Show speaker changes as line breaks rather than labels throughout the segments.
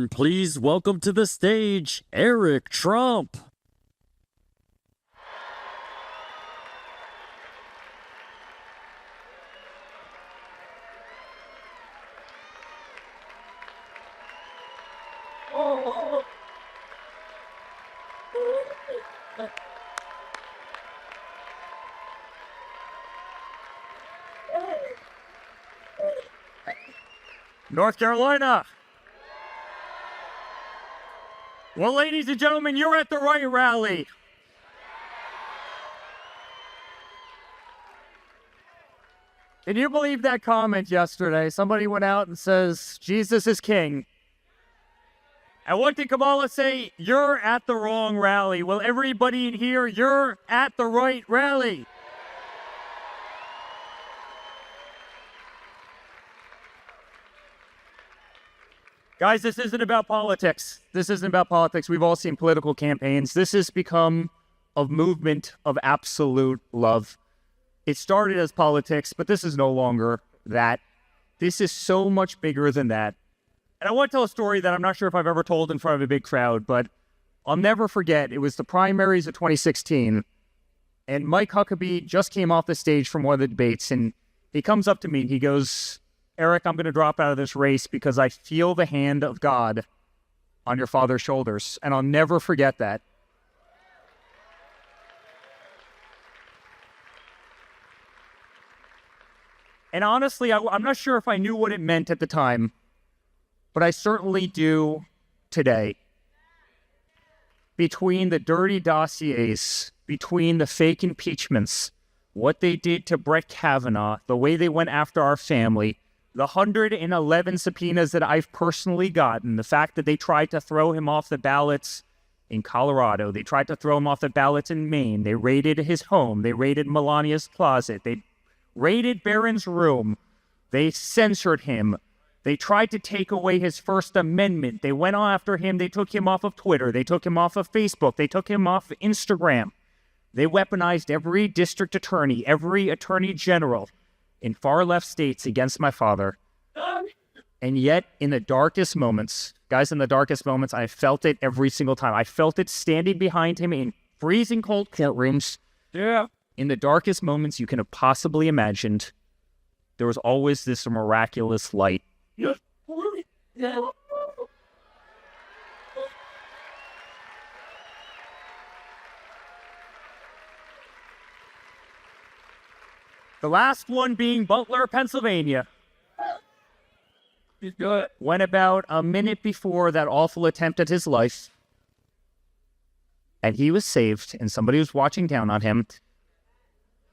Please welcome to the stage, Eric Trump. North Carolina. Well, ladies and gentlemen, you're at the right rally. Can you believe that comment yesterday? Somebody went out and says, Jesus is king. And what did Kamala say? You're at the wrong rally. Well, everybody in here, you're at the right rally. Guys, this isn't about politics. This isn't about politics. We've all seen political campaigns. This has become a movement of absolute love. It started as politics, but this is no longer that. This is so much bigger than that. And I want to tell a story that I'm not sure if I've ever told in front of a big crowd, but I'll never forget. It was the primaries of 2016, and Mike Huckabee just came off the stage from one of the debates, and he comes up to me. He goes, Eric, I'm going to drop out of this race because I feel the hand of God on your father's shoulders. And I'll never forget that. And honestly, I'm not sure if I knew what it meant at the time, but I certainly do today. Between the dirty dossiers, between the fake impeachments, what they did to Brett Kavanaugh, the way they went after our family, the 111 subpoenas that I've personally gotten, the fact that they tried to throw him off the ballots in Colorado, they tried to throw him off the ballots in Maine, they raided his home, they raided Melania's closet, they raided Barron's room, they censored him, they tried to take away his First Amendment, they went after him, they took him off of Twitter, they took him off of Facebook, they took him off of Instagram, they weaponized every district attorney, every attorney general in far-left states against my father. And yet, in the darkest moments, guys, in the darkest moments, I felt it every single time. I felt it standing behind him in freezing cold courtrooms. Yeah. In the darkest moments you can have possibly imagined, there was always this miraculous light. Yeah. The last one being Butler, Pennsylvania. When about a minute before that awful attempt at his life, and he was saved, and somebody was watching down on him,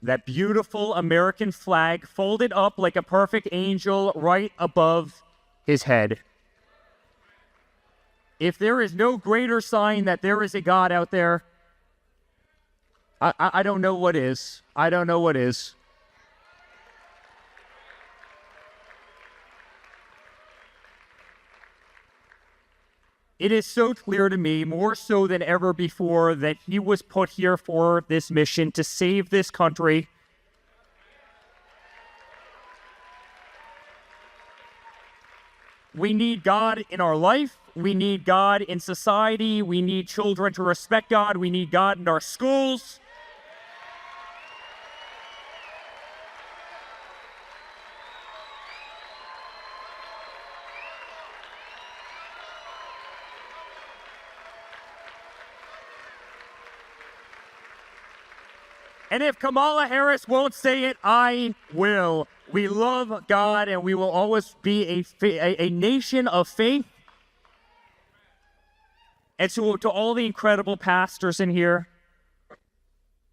that beautiful American flag folded up like a perfect angel right above his head. If there is no greater sign that there is a God out there, I don't know what is. I don't know what is. It is so clear to me, more so than ever before, that he was put here for this mission to save this country. We need God in our life. We need God in society. We need children to respect God. We need God in our schools. And if Kamala Harris won't say it, I will. We love God, and we will always be a nation of faith. And so to all the incredible pastors in here,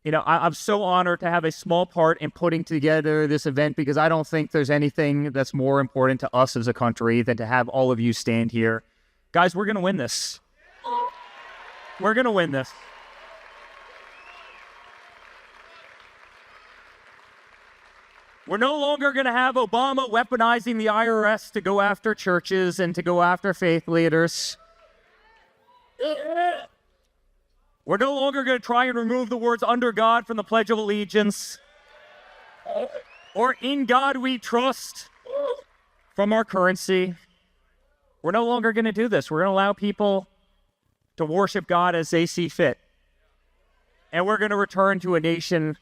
I'm so honored to have a small part in putting together this event, because I don't think there's anything that's more important to us as a country than to have all of you stand here. Guys, we're going to win this. We're going to win this. We're no longer going to have Obama weaponizing the IRS to go after churches and to go after faith leaders. We're no longer going to try and remove the words "under God" from the Pledge of Allegiance, or "in God we trust" from our currency. We're no longer going to do this. We're going to allow people to worship God as they see fit. And we're going to return to a nation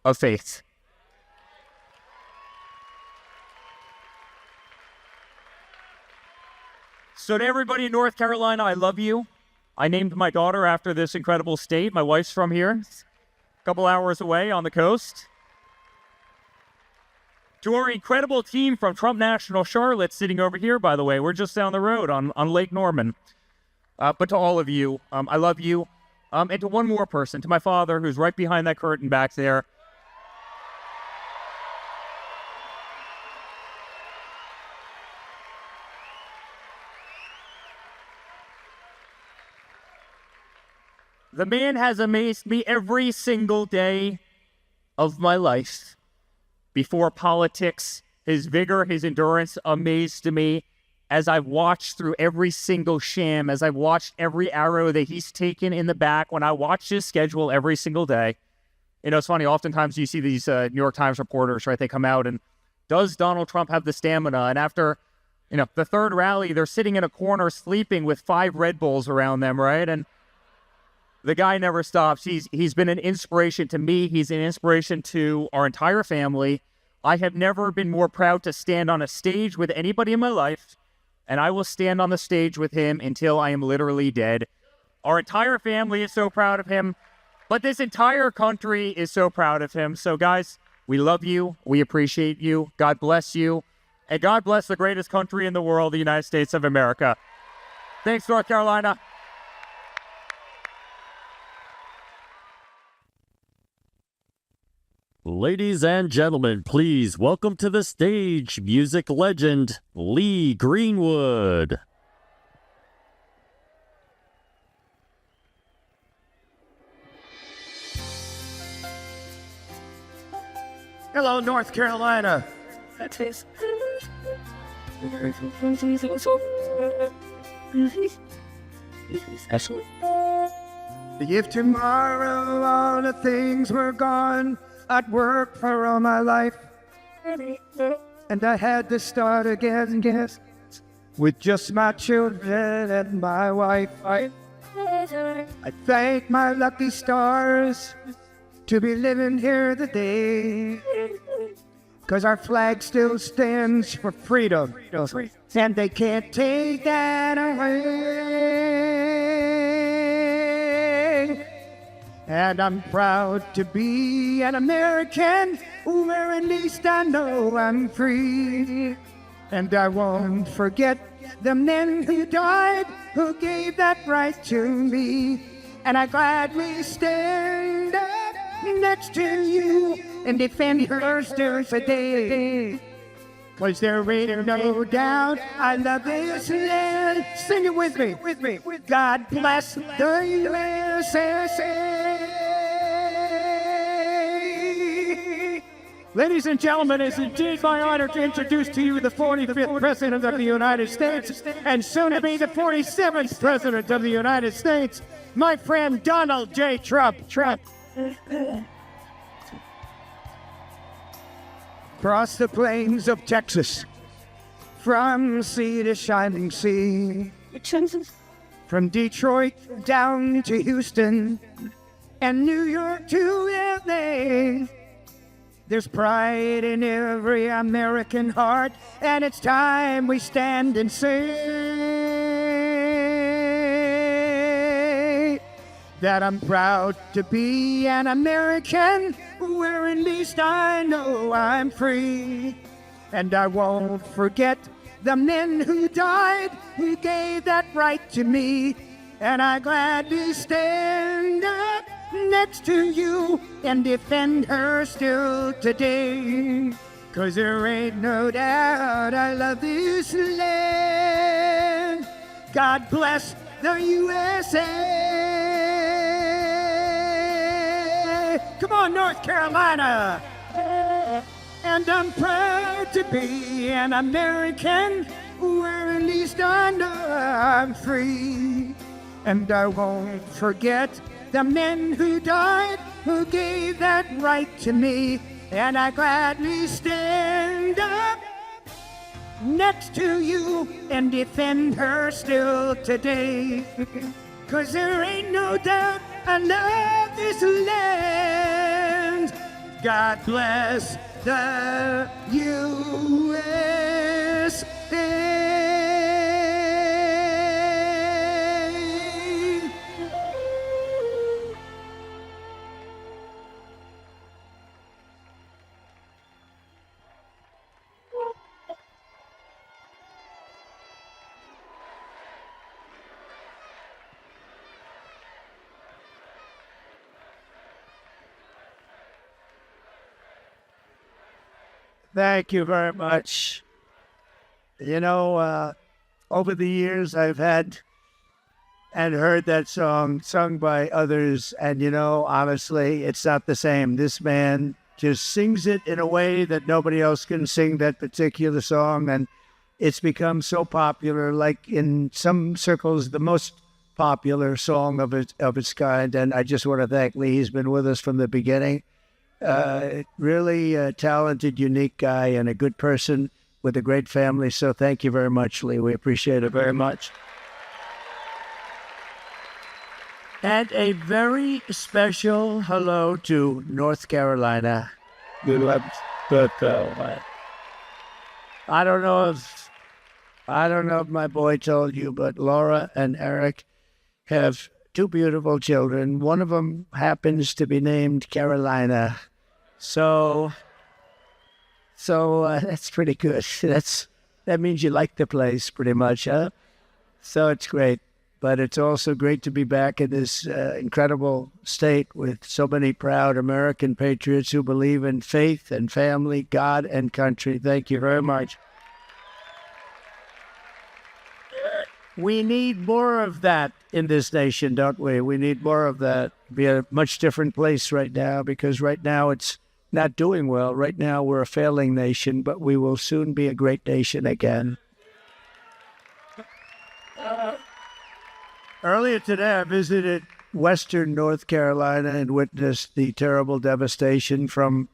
of faith. So to everybody in North Carolina, I love you. I named my daughter after this incredible state. My wife's from here, a couple hours away on the coast. To our incredible team from Trump National Charlotte, sitting over here, by the way. We're just down the road on Lake Norman. But to all of you, I love you. And to one more person, to my father, who's right behind that curtain back there. The man has amazed me every single day of my life. Before politics, his vigor, his endurance amazed me as I've watched through every single sham, as I've watched every arrow that he's taken in the back, when I watch his schedule every single day. You know, it's funny, oftentimes you see these New York Times reporters, right? They come out and, does Donald Trump have the stamina? And after, the third rally, they're sitting in a corner sleeping with 5 Red Bulls around them, right? And the guy never stops. He's been an inspiration to me. He's an inspiration to our entire family. I have never been more proud to stand on a stage with anybody in my life, and I will stand on the stage with him until I am literally dead. Our entire family is so proud of him, but this entire country is so proud of him. So guys, we love you. We appreciate you. God bless you. And God bless the greatest country in the world, the United States of America. Thanks, North Carolina.
Ladies and gentlemen, please welcome to the stage music legend Lee Greenwood.
Hello, North Carolina. If tomorrow all the things were gone, I'd work for all my life, and I had to start again, with just my children and my wife. I thank my lucky stars to be living here today, 'cause our flag still stands for freedom, and they can't take that away. And I'm proud to be an American, where at least I know I'm free. And I won't forget the men who died, who gave that right to me. And I gladly stand up next to you and defend her still today. 'Cause there ain't no doubt I love this land. Sing it with me. God bless the USA. Ladies and gentlemen, it's indeed my honor to introduce to you the 45th President of the United States, and soon to be the 47th President of the United States, my friend Donald J. Trump. Across the plains of Texas, from sea to shining sea, from Detroit down to Houston, and New York to LA, there's pride in every American heart, and it's time we stand and say that I'm proud to be an American, where at least I know I'm free. And I won't forget the men who died, who gave that right to me. And I gladly stand up next to you and defend her still today. 'Cause there ain't no doubt I love this land. God bless the USA. Come on, North Carolina. And I'm proud to be an American, where at least I know I'm free. And I won't forget the men who died, who gave that right to me. And I gladly stand up next to you and defend her still today. 'Cause there ain't no doubt I love this land. God bless the USA. Thank you very much. You know, over the years, I've had and heard that song sung by others, and you know, honestly, it's not the same. This man just sings it in a way that nobody else can sing that particular song, and it's become so popular, like in some circles, the most popular song of its kind. And I just want to thank Lee. He's been with us from the beginning. Really talented, unique guy, and a good person with a great family. So thank you very much, Lee. We appreciate it very much. And a very special hello to North Carolina. I don't know if my boy told you, but Laura and Eric have two beautiful children. One of them happens to be named Carolina. So that's pretty good. That means you like the place pretty much, huh? So it's great. But it's also great to be back in this incredible state with so many proud American patriots who believe in faith and family, God and country. Thank you very much. We need more of that in this nation, don't we? We need more of that. Be a much different place right now, because right now it's not doing well. Right now we're a failing nation, but we will soon be a great nation again. Earlier today, I visited western North Carolina and witnessed the terrible devastation from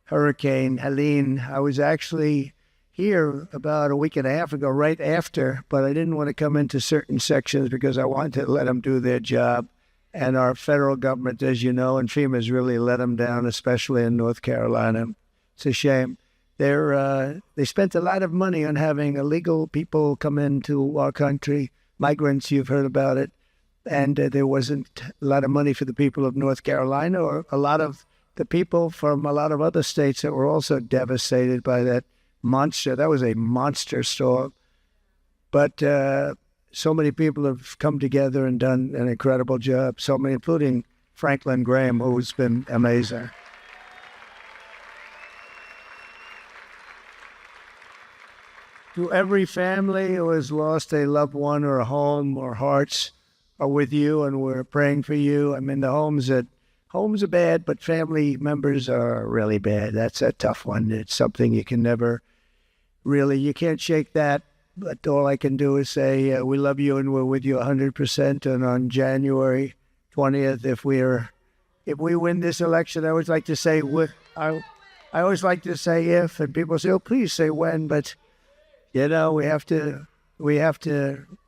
Hurricane Helen. I was actually here about a week and a half ago, right after, but I didn't want to come into certain sections because I wanted to let them do their job. And our federal government, as you know, and FEMA's really let them down, especially in North Carolina. It's a shame. They spent a lot of money on having illegal people come into our country. Migrants, you've heard about it, and there wasn't a lot of money for the people of North Carolina or a lot of the people from a lot of other states that were also devastated by that monster. That was a monster storm. But so many people have come together and done an incredible job, so many, including Franklin Graham, who's been amazing. To every family who has lost a loved one or a home, or hearts are with you, and we're praying for you. I mean, homes are bad, but family members are really bad. That's a tough one. It's something you can never really, you can't shake that. But all I can do is say, we love you and we're with you 100%. And on January 20th, if we win this election, I always like to say, I always like to say if, and people say, oh, please say when, but you know, we have to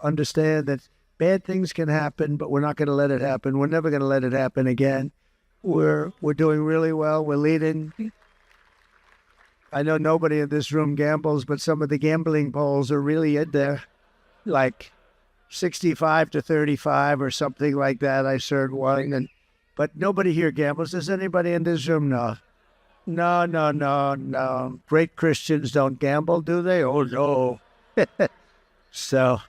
understand that bad things can happen, but we're not going to let it happen. We're never going to let it happen again. We're doing really well. We're leading. I know nobody in this room gambles, but some of the gambling polls are really in there, like 65 to 35 or something like that. I heard one, but nobody here gambles. Does anybody in this room know? No. Great Christians don't gamble, do they? Oh, no. So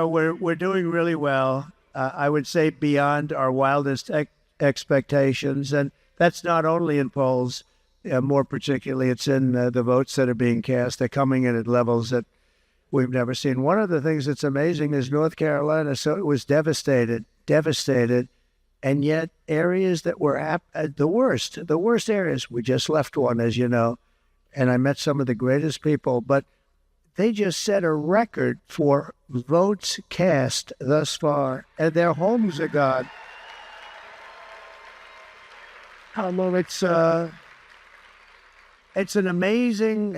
we're doing really well. I would say beyond our wildest expectations. And that's not only in polls. More particularly, it's in the votes that are being cast. They're coming in at levels that we've never seen. One of the things that's amazing is North Carolina, so it was devastated. And yet areas that were at the worst areas, we just left one, as you know, and I met some of the greatest people, but they just set a record for votes cast thus far, and their homes are gone. It's an amazing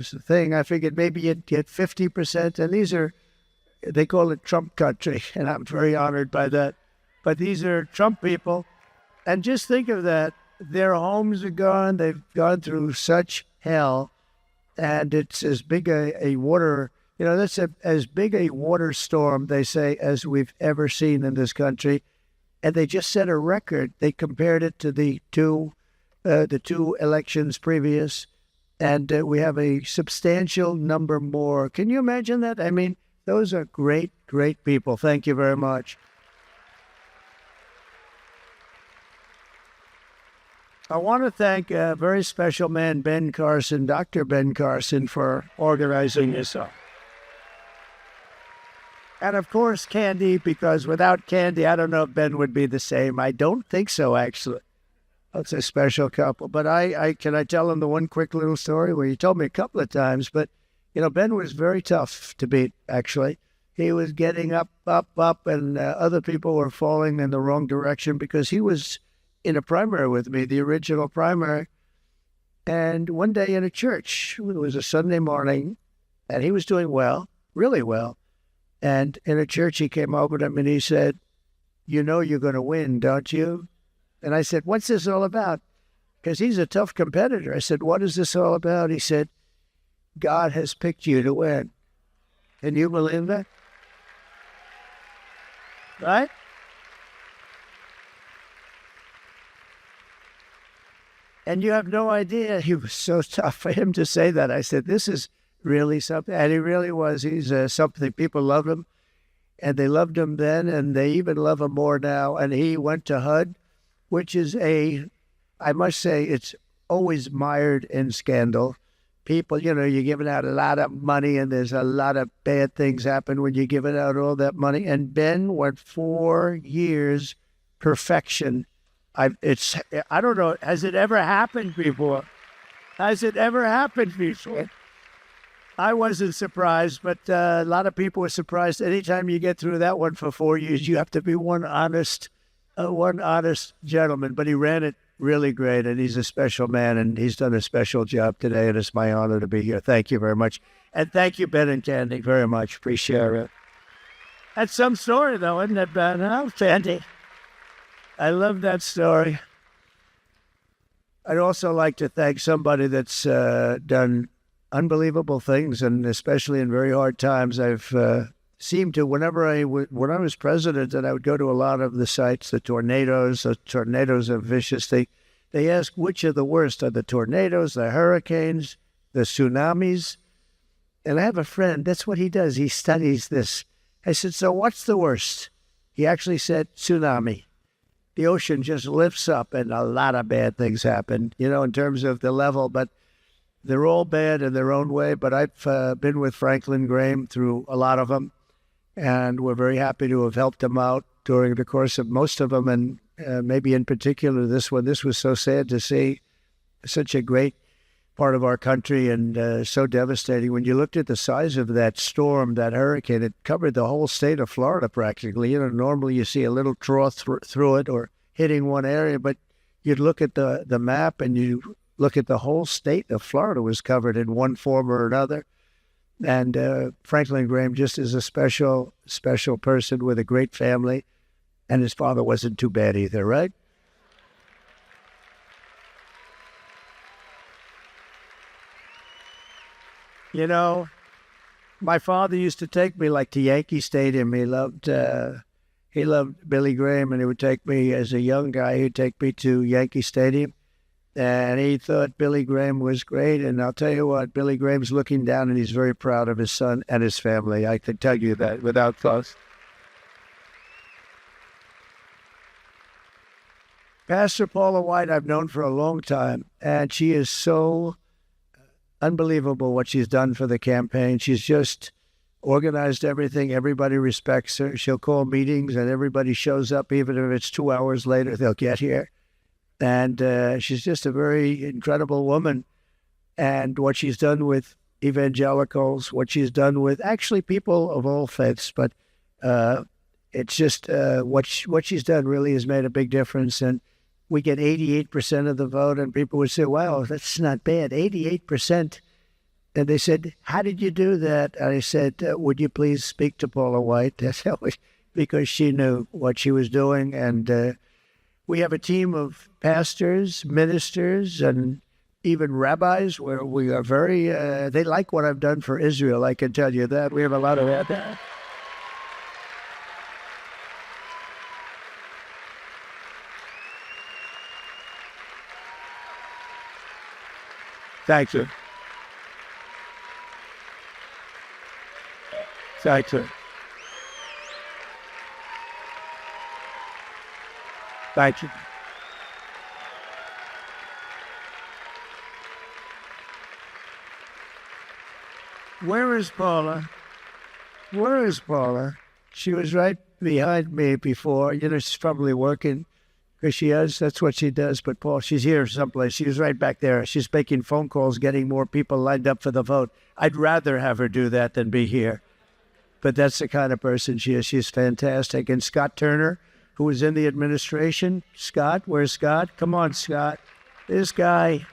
thing, I figured maybe you'd get 50%. And they call it Trump country, and I'm very honored by that. But these are Trump people. And just think of that. Their homes are gone. They've gone through such hell. And it's as big a water, that's as big a water storm, they say, as we've ever seen in this country. And they just set a record. They compared it to the two elections previous. And we have a substantial number more. Can you imagine that? I mean, those are great, great people. Thank you very much. I want to thank a very special man, Ben Carson, Dr. Ben Carson, for organizing this. And of course, Candy, because without Candy, I don't know if Ben would be the same. I don't think so, actually. It's a special couple. But can I tell him the one quick little story where he told me a couple of times, but Ben was very tough to beat, actually. He was getting up, and other people were falling in the wrong direction because he was in a primary with me, the original primary. And one day in a church, it was a Sunday morning, and he was doing well, really well. And in a church, he came over to me and he said, "You know you're going to win, don't you?" And I said, "What's this all about?" Because he's a tough competitor. I said, "What is this all about?" He said, "God has picked you to win." Can you believe that? Right? And you have no idea. He was so tough for him to say that. I said, this is really something. And he really was. He's something. People love him. And they loved him then, and they even love him more now. And he went to HUD, which is I must say, it's always mired in scandal. People, you're giving out a lot of money, and there's a lot of bad things happen when you're giving out all that money. And Ben went 4 years, perfection. I don't know, has it ever happened before? Has it ever happened before? I wasn't surprised, but a lot of people were surprised. Anytime you get through that one for 4 years, you have to be one honest gentleman. But he ran it really great, and he's a special man, and he's done a special job today, and it's my honor to be here. Thank you very much. And thank you, Ben and Candy, very much. Appreciate it. That's some story, though, isn't it, Ben? Huh, Candy? I love that story. I'd also like to thank somebody that's done unbelievable things, and especially in very hard times. I've seemed to, when I was president, and I would go to a lot of the sites, the tornadoes are vicious. They ask which are the worst, are the tornadoes, the hurricanes, the tsunamis? And I have a friend, that's what he does. He studies this. I said, so what's the worst? He actually said tsunami. The ocean just lifts up and a lot of bad things happen, in terms of the level, but they're all bad in their own way. But I've been with Franklin Graham through a lot of them, and we're very happy to have helped him out during the course of most of them, and maybe in particular this one. This was so sad to see, such a great part of our country, and so devastating. When you looked at the size of that storm, that hurricane, it covered the whole state of Florida practically. Normally you see a little trough through it or hitting one area, but you'd look at the map and you look at the whole state of Florida was covered in one form or another. And Franklin Graham just is a special, special person with a great family, and his father wasn't too bad either, right? My father used to take me to Yankee Stadium. He loved Billy Graham, and he would take me as a young guy. He'd take me to Yankee Stadium, and he thought Billy Graham was great. And I'll tell you what, Billy Graham's looking down, and he's very proud of his son and his family. I can tell you that without thought. Pastor Paula White, I've known for a long time, and she is so unbelievable what she's done for the campaign. She's just organized everything. Everybody respects her. She'll call meetings and everybody shows up. Even if it's 2 hours later, they'll get here. And she's just a very incredible woman. And what she's done with evangelicals, what she's done with actually people of all faiths, but it's just what she's done really has made a big difference. And we get 88% of the vote, and people would say, wow, that's not bad. 88%. And they said, how did you do that? And I said, would you please speak to Paula White? That was because she knew what she was doing. And we have a team of pastors, ministers, and even rabbis where we are very, they like what I've done for Israel. I can tell you that. We have a lot of that. Thank you. Thank you. Thank you. Where is Paula? Where is Paula? She was right behind me before. You know, she's probably working because she is. That's what she does. But Paul, she's here someplace. She was right back there. She's making phone calls, getting more people lined up for the vote. I'd rather have her do that than be here. But that's the kind of person she is. She's fantastic. And Scott Turner, who was in the administration. Scott, where's Scott? Come on, Scott. This guy,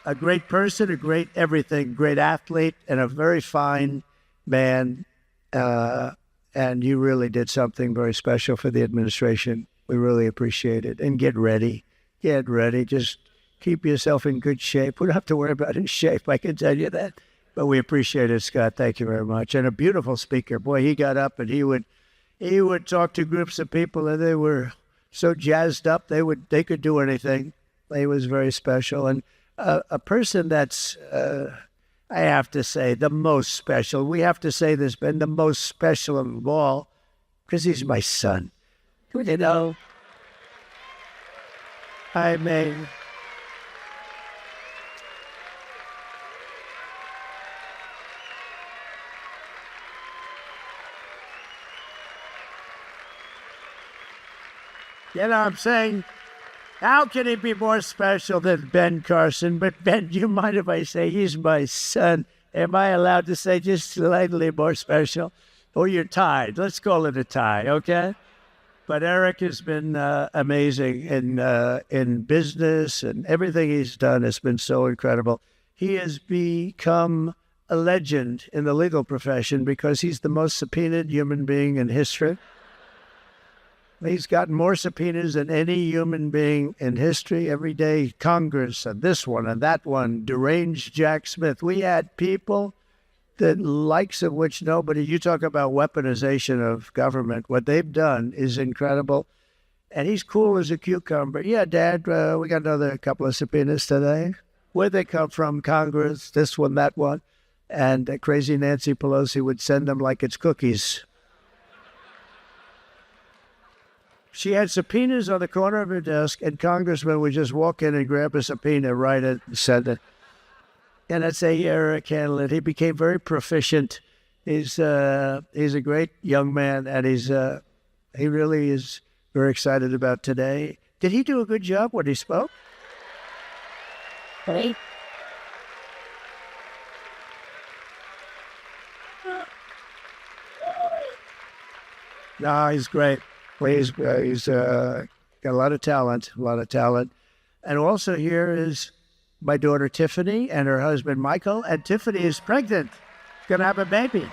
a great person, a great everything, great athlete, and a very fine man. And you really did something very special for the administration. We really appreciate it. And get ready. Get ready. Just keep yourself in good shape. We don't have to worry about his shape, I can tell you that. But we appreciate it, Scott. Thank you very much. And a beautiful speaker. Boy, he got up and he would talk to groups of people, and they were so jazzed up they could do anything. He was very special, and a person that's I have to say the most special. We have to say this, Ben, the most special of all, because he's my son. You know, I mean. You know what I'm saying? How can he be more special than Ben Carson? But Ben, do you mind if I say he's my son? Am I allowed to say just slightly more special? Or you're tied. Let's call it a tie, okay? But Eric has been amazing in business, and everything he's done has been so incredible. He has become a legend in the legal profession because he's the most subpoenaed human being in history. He's gotten more subpoenas than any human being in history. Every day, Congress, and this one and that one, deranged Jack Smith. We had people, the likes of which nobody, you talk about weaponization of government. What they've done is incredible. And he's cool as a cucumber. Yeah, Dad, we got another couple of subpoenas today. Where'd they come from? Congress, this one, that one. And crazy Nancy Pelosi would send them like it's cookies. She had subpoenas on the corner of her desk, and congressmen would just walk in and grab a subpoena, write it, and send it. And I'd say, Eric Helen, he became very proficient. He's a great young man, and he really is very excited about today. Did he do a good job when he spoke? Hey. No, he's great. He's got a lot of talent. And also here is my daughter Tiffany and her husband Michael. And Tiffany is pregnant, going to have a baby.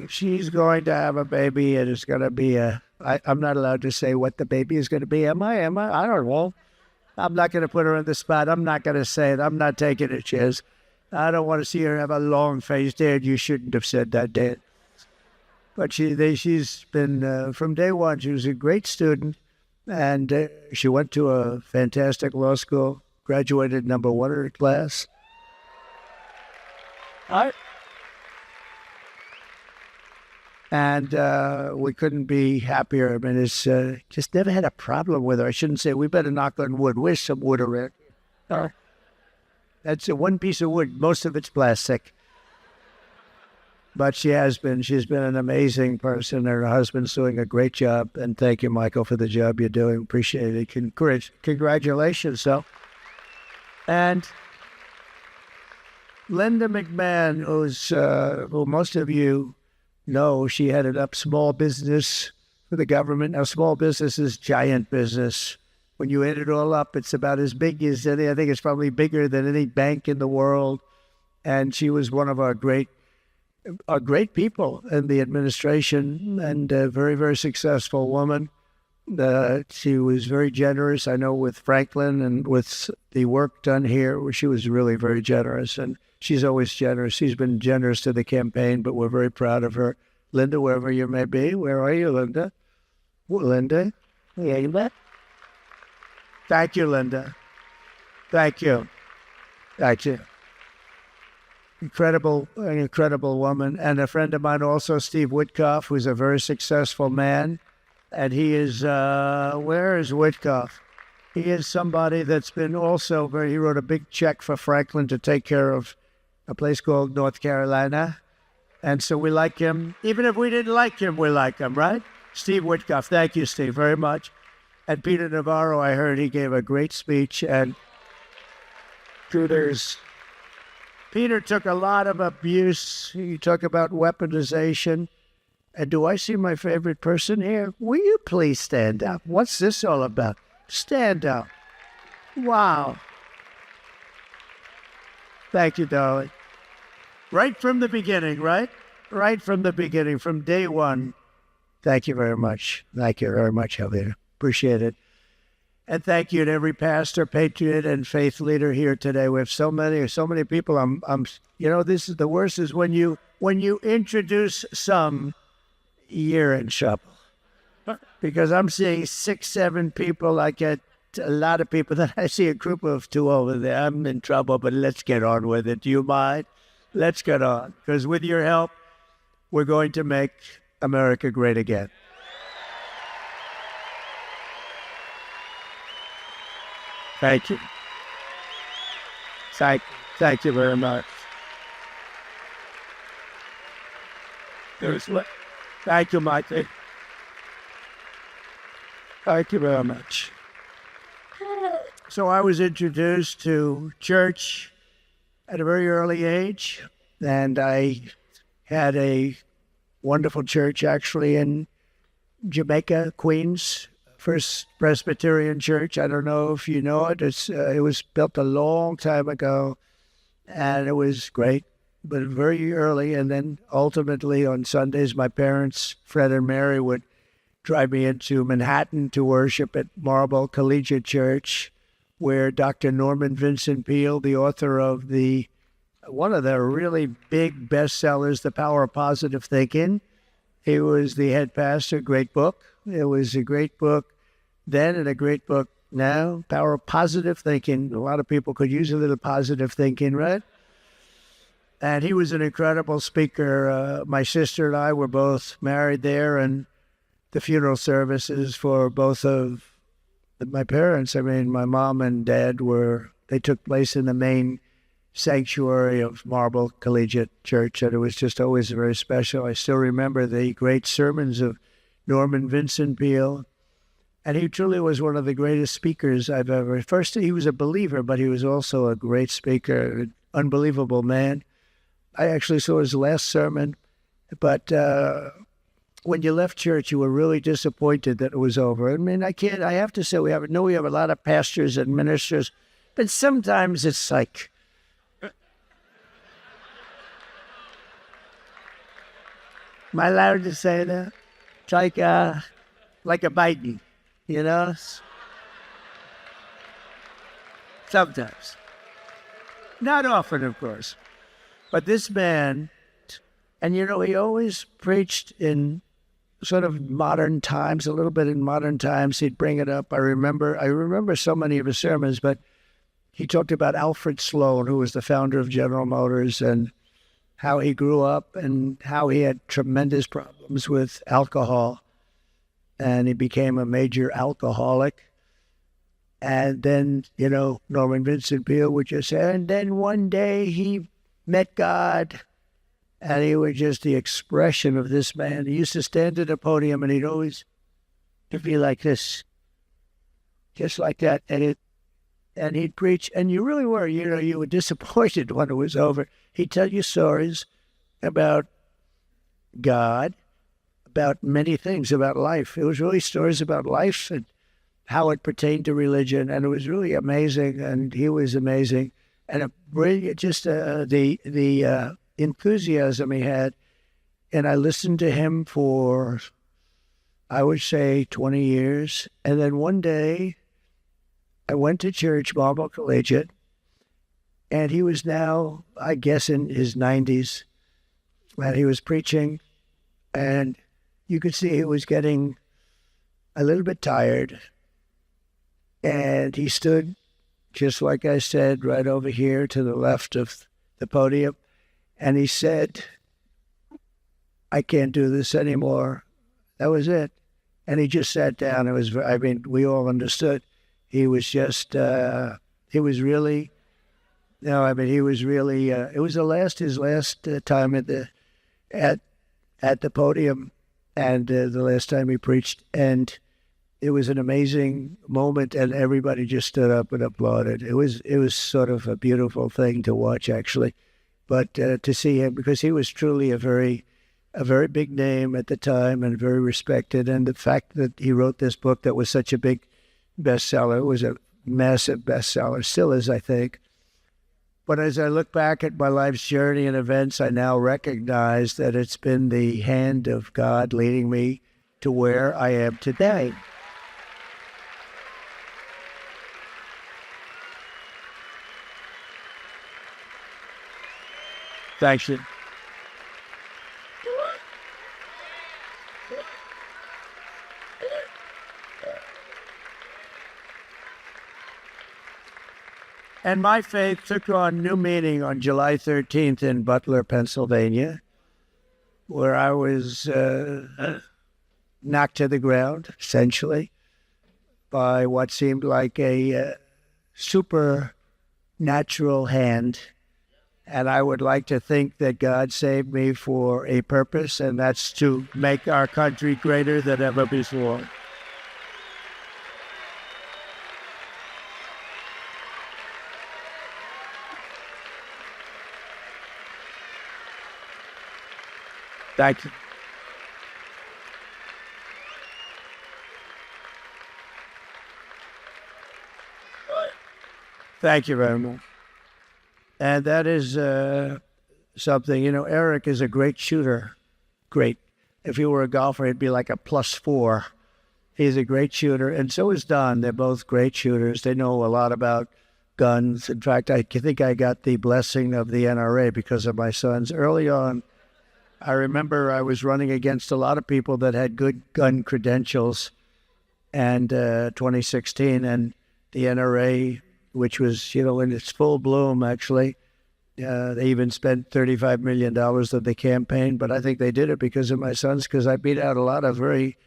She's going to have a baby, and it's going to be I'm not allowed to say what the baby is going to be. Am I? I don't know. I'm not going to put her on the spot. I'm not going to say it. I'm not taking a chance. I don't want to see her have a long face. Dad, you shouldn't have said that, Dad. But she's been, from day one, she was a great student, and she went to a fantastic law school, graduated number one in her class. And we couldn't be happier. I mean, it's just never had a problem with her. I shouldn't say, we better knock on wood. Where's some wood around? That's one piece of wood. Most of it's plastic. But she's been an amazing person. And her husband's doing a great job. And thank you, Michael, for the job you're doing. Appreciate it. Congratulations. So, and Linda McMahon, who most of you know, she headed up small business for the government. Now, small business is giant business. When you add it all up, it's about as big as any. I think it's probably bigger than any bank in the world. And she was one of our great people in the administration, and a very, very successful woman. She was very generous. I know with Franklin and with the work done here, she was really very generous, and she's always generous. She's been generous to the campaign, but we're very proud of her. Linda, wherever you may be, where are you, Linda? Linda? Yeah, you bet. Thank you, Linda. Thank you. Thank you. An incredible woman. And a friend of mine also, Steve Woodcoff, who's a very successful man. And he is, where is Woodcoff? He is somebody that's been also he wrote a big check for Franklin to take care of a place called North Carolina. And so we like him. Even if we didn't like him, we like him, right? Steve Woodcoff. Thank you, Steve, very much. And Peter Navarro, I heard he gave a great speech. And Peter took a lot of abuse. He talked about weaponization. And do I see my favorite person here? Will you please stand up? What's this all about? Stand up. Wow. Thank you, darling. Right from the beginning, right? Right from the beginning, from day one. Thank you very much. Thank you very much, Helen. Appreciate it. And thank you to every pastor, patriot, and faith leader here today. We have so many people. This is the worst is when you introduce some, you're in trouble. Because I'm seeing 6, 7 people. I get a lot of people. Then I see a group of 2 over there. I'm in trouble, but let's get on with it. Do you mind? Let's get on. Because with your help, we're going to make America great again. Thank you. Thank you very much. Thank you, Mikey. Thank you very much. So I was introduced to church at a very early age, and I had a wonderful church actually in Jamaica, Queens. First Presbyterian Church. I don't know if you know it. It was built a long time ago, and it was great, but very early. And then ultimately on Sundays, my parents, Fred and Mary, would drive me into Manhattan to worship at Marlborough Collegiate Church, where Dr. Norman Vincent Peale, the author of one of the really big bestsellers, The Power of Positive Thinking, he was the head pastor. Great book. It was a great book then and a great book now. Power of Positive Thinking. A lot of people could use a little positive thinking, right? And he was an incredible speaker. My sister and I were both married there, and the funeral services for both of my parents, my mom and dad, they took place in the main sanctuary of Marlborough Collegiate Church, and it was just always very special. I still remember the great sermons of Norman Vincent Peale, and he truly was one of the greatest speakers I've ever. First, he was a believer, but he was also a great speaker, an unbelievable man. I actually saw his last sermon, but when you left church, you were really disappointed that it was over. I have to say, we have a lot of pastors and ministers, but sometimes it's like, am I allowed to say that? It's like a Biden, Sometimes. Not often, of course. But this man, and he always preached in sort of modern times, a little bit in modern times. He'd bring it up. I remember so many of his sermons, but he talked about Alfred Sloan, who was the founder of General Motors, and how he grew up and how he had tremendous problems with alcohol. And he became a major alcoholic. And then, Norman Vincent Peale would just say, and then one day he met God. And he was just the expression of this man. He used to stand at a podium, and he'd always be like this, just like that. And he'd preach, and you really were, you were disappointed when it was over. He'd tell you stories about God, about many things about life. It was really stories about life and how it pertained to religion, and it was really amazing. And he was amazing, and a brilliant, just the enthusiasm he had. And I listened to him for, I would say, 20 years. And then one day, I went to church, Marble Collegiate, and he was now, I guess, in his 90s, and he was preaching, and you could see he was getting a little bit tired. And he stood, just like I said, right over here to the left of the podium, and he said, "I can't do this anymore." That was it. And he just sat down. It was, I mean, we all understood. He was just, he was really, no, I mean, he was really, it was his last time at the podium, and the last time he preached. And it was an amazing moment, and everybody just stood up and applauded. It was sort of a beautiful thing to watch, actually. But to see him, because he was truly a very big name at the time and very respected. And the fact that he wrote this book that was such a big bestseller, it was a massive bestseller, still is, I think. But as I look back at my life's journey and events, I now recognize that it's been the hand of God leading me to where I am today. Thanks. And my faith took on new meaning on July 13th in Butler, Pennsylvania, where I was knocked to the ground, essentially, by what seemed like a supernatural hand. And I would like to think that God saved me for a purpose, and that's to make our country greater than ever before. Thank you. Thank you very much. And that is something, Eric is a great shooter. Great. If he were a golfer, he'd be like a +4. He's a great shooter, and so is Don. They're both great shooters. They know a lot about guns. In fact, I think I got the blessing of the NRA because of my sons. Early on, I remember I was running against a lot of people that had good gun credentials, and 2016, and the NRA, which was, in its full bloom, actually, they even spent $35 million of the campaign, but I think they did it because of my sons, because I beat out a lot of very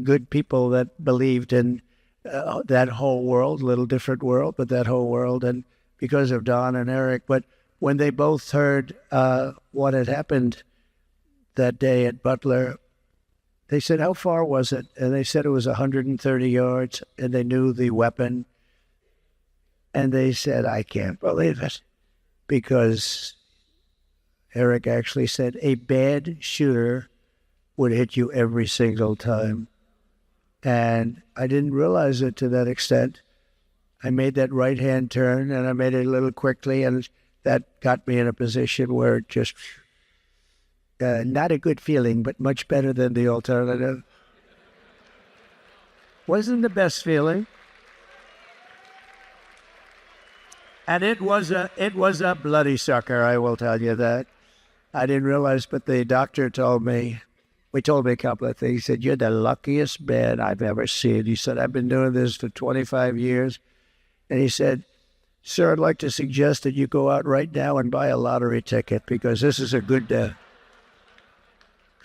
good people that believed in that whole world, little different world, but that whole world, and because of Don and Eric. But when they both heard what had happened that day at Butler, they said, "How far was it?" And they said it was 130 yards, and they knew the weapon. And they said, "I can't believe it," because Eric actually said a bad shooter would hit you every single time. And I didn't realize it to that extent. I made that right-hand turn, and I made it a little quickly, and that got me in a position where it just... not a good feeling, but much better than the alternative. Wasn't the best feeling. And it was a bloody sucker, I will tell you that. I didn't realize, but the doctor told me a couple of things. He said, "You're the luckiest man I've ever seen." He said, "I've been doing this for 25 years. And he said, "Sir, I'd like to suggest that you go out right now and buy a lottery ticket, because this is a good day."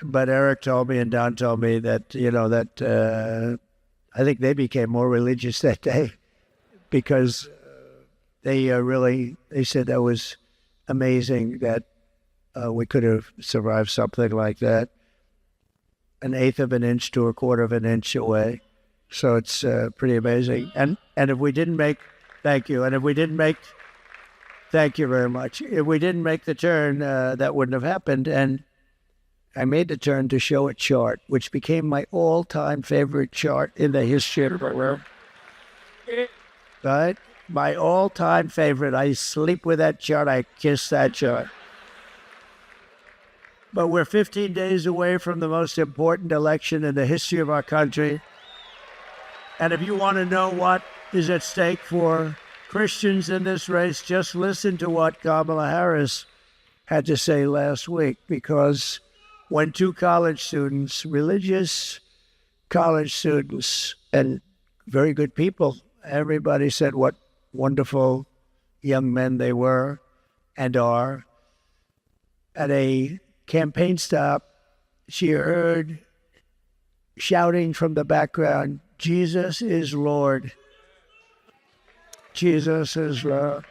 But Eric told me and Don told me that, I think they became more religious that day, because they said that was amazing that we could have survived something like that, 1/8 of an inch to 1/4 of an inch away. So it's pretty amazing. And if we didn't make, thank you. And if we didn't make, thank you very much. If we didn't make the turn, that wouldn't have happened. And I made the turn to show a chart, which became my all-time favorite chart in the history of the world. Right? My all-time favorite. I sleep with that chart. I kiss that chart. But we're 15 days away from the most important election in the history of our country. And if you want to know what is at stake for Christians in this race, just listen to what Kamala Harris had to say last week, because when two college students, religious college students, and very good people, everybody said what wonderful young men they were and are. At a campaign stop, she heard shouting from the background, "Jesus is Lord. Jesus is Lord."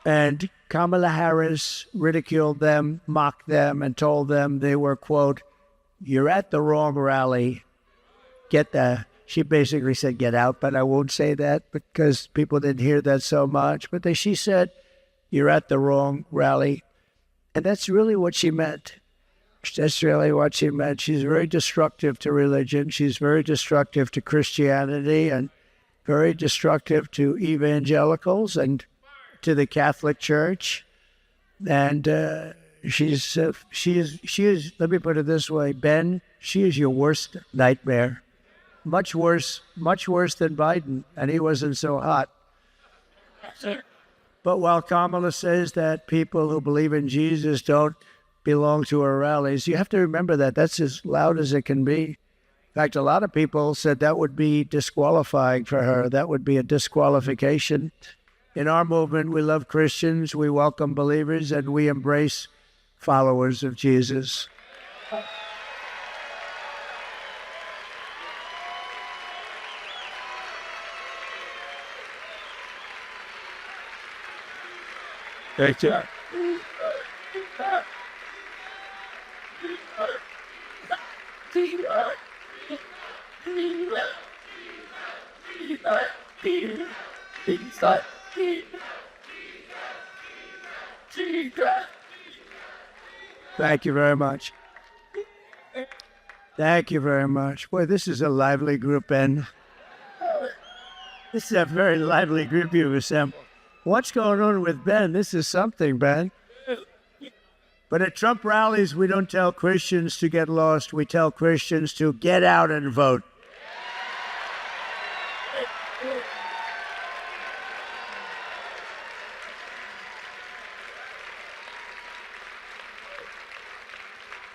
And Kamala Harris ridiculed them, mocked them, and told them they were, quote, "You're at the wrong rally. She basically said, get out, but I won't say that because people didn't hear that so much. But she said, you're at the wrong rally. And that's really what she meant. That's really what she meant. She's very destructive to religion. She's very destructive to Christianity and very destructive to evangelicals and to the Catholic Church. And she is, let me put it this way, Ben, she is your worst nightmare. Much worse than Biden, and he wasn't so hot. But while Kamala says that people who believe in Jesus don't belong to her rallies, you have to remember that that's as loud as it can be. In fact, a lot of people said that would be disqualifying for her. That would be a disqualification. In our movement, we love Christians, we welcome believers, and we embrace followers of Jesus. Thank you. Thank you very much. Thank you very much. Boy, this is a lively group, Ben. This is a very lively group you've assembled. What's going on with Ben? This is something, Ben. But at Trump rallies, we don't tell Christians to get lost. We tell Christians to get out and vote.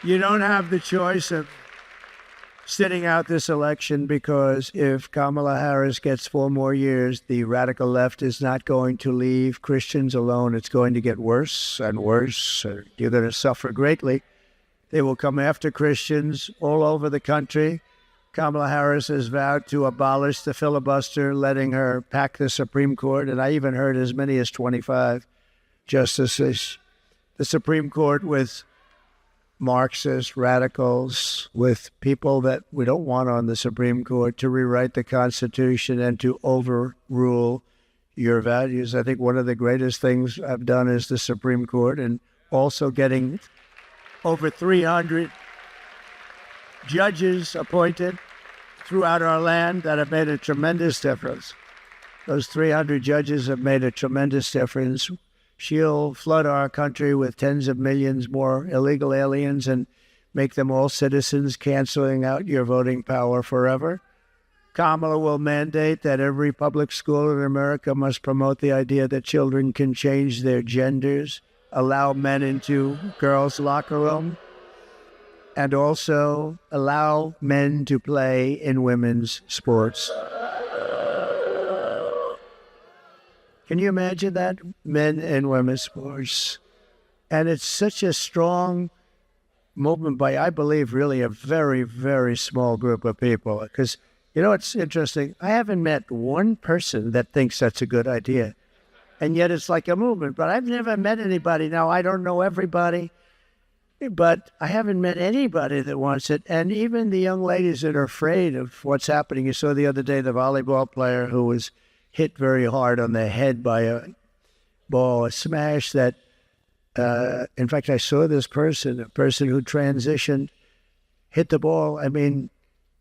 You don't have the choice of sitting out this election, because if Kamala Harris gets 4 more years, the radical left is not going to leave Christians alone. It's going to get worse and worse. You're going to suffer greatly. They will come after Christians all over the country. Kamala Harris has vowed to abolish the filibuster, letting her pack the Supreme Court, and I even heard as many as 25 justices. The Supreme Court with Marxist radicals, with people that we don't want on the Supreme Court, to rewrite the Constitution and to overrule your values. I think one of the greatest things I've done is the Supreme Court, and also getting over 300 judges appointed throughout our land that have made a tremendous difference. Those 300 judges have made a tremendous difference. She'll flood our country with tens of millions more illegal aliens and make them all citizens, canceling out your voting power forever. Kamala will mandate that every public school in America must promote the idea that children can change their genders, allow men into girls' locker room, and also allow men to play in women's sports. Can you imagine that? Men and women's sports. And it's such a strong movement by, I believe, really a very, very small group of people. Because, you know, it's interesting. I haven't met one person that thinks that's a good idea. And yet it's like a movement. But I've never met anybody. Now, I don't know everybody, but I haven't met anybody that wants it. And even the young ladies that are afraid of what's happening. You saw the other day the volleyball player who was hit very hard on the head by a ball, a smash that In fact, I saw this person, a person who transitioned, hit the ball. I mean,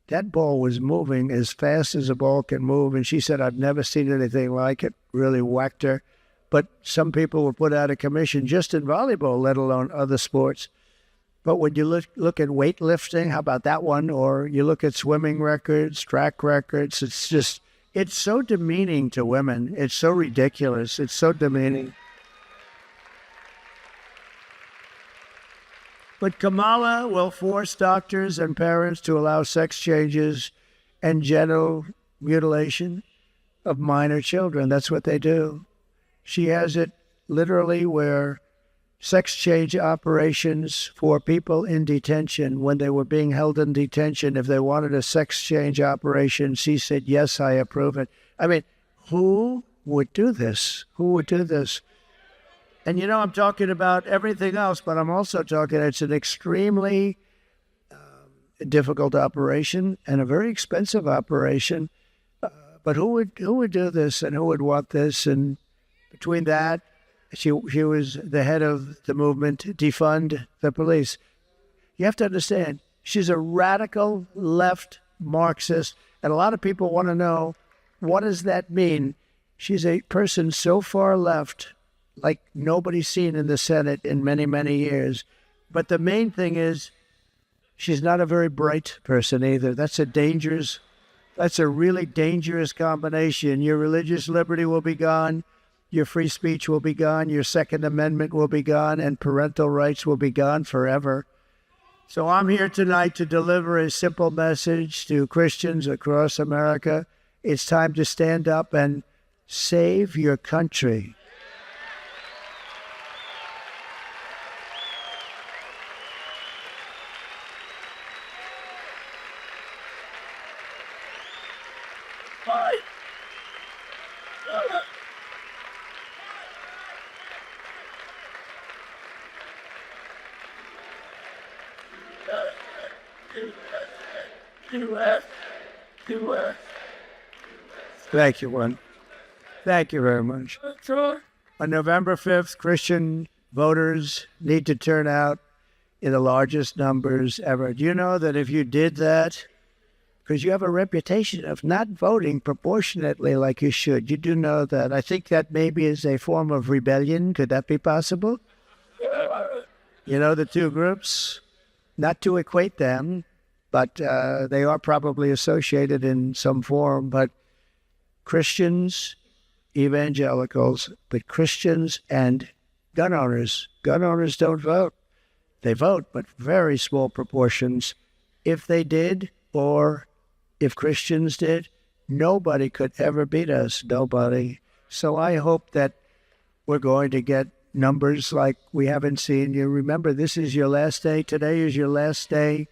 that ball was moving as fast as a ball can move. And she said, I've never seen anything like it. Really whacked her. But some people were put out of commission just in volleyball, let alone other sports. But when you look at weightlifting, how about that one? Or you look at swimming records, track records, it's so demeaning to women. It's so ridiculous. It's so demeaning. But Kamala will force doctors and parents to allow sex changes and genital mutilation of minor children. That's what they do. She has it literally where sex change operations for people in detention, when they were being held in detention, if they wanted a sex change operation, she said, yes, I approve it. I mean, who would do this? Who would do this? And you know, I'm talking about everything else, but I'm also talking, it's an extremely difficult operation and a very expensive operation. But who would do this, and who would want this? And between that, she was the head of the movement, Defund the Police. You have to understand, she's a radical left Marxist, and a lot of people want to know, what does that mean? She's a person so far left, like nobody's seen in the Senate in many, many years. But the main thing is, she's not a very bright person either. That's a really dangerous combination. Your religious liberty will be gone. Your free speech will be gone, your Second Amendment will be gone, and parental rights will be gone forever. So I'm here tonight to deliver a simple message to Christians across America. It's time to stand up and save your country. Thank you, Juan. Thank you very much. On November 5th, Christian voters need to turn out in the largest numbers ever. Do you know that if you did that, because you have a reputation of not voting proportionately like you should, you do know that. I think that maybe is a form of rebellion. Could that be possible? You know, the two groups, not to equate them, but they are probably associated in some form. But Christians, evangelicals, but Christians and gun owners don't vote. They vote, but very small proportions. If they did, or if Christians did, nobody could ever beat us, nobody. So I hope that we're going to get numbers like we haven't seen. You remember, this is your last day. Today is your last day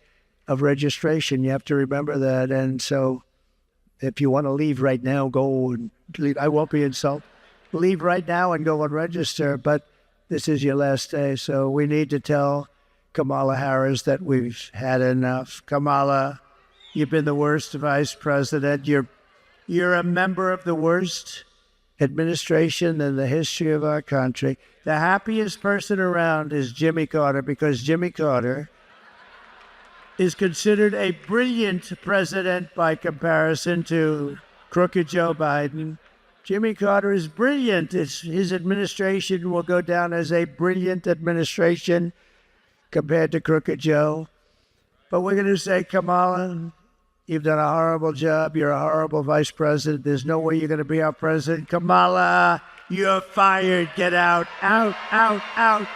of registration. You have to remember that. And so if you want to leave right now, go and leave. I won't be insulted. Leave right now and go and register. But this is your last day. So we need to tell Kamala Harris that we've had enough. Kamala, you've been the worst vice president. You're a member of the worst administration in the history of our country. The happiest person around is Jimmy Carter, because Jimmy Carter is considered a brilliant president by comparison to crooked Joe Biden. Jimmy Carter is brilliant. His administration will go down as a brilliant administration compared to crooked Joe. But we're going to say, Kamala, you've done a horrible job. You're a horrible vice president. There's no way you're going to be our president. Kamala, you're fired. Get out. Out, out, out.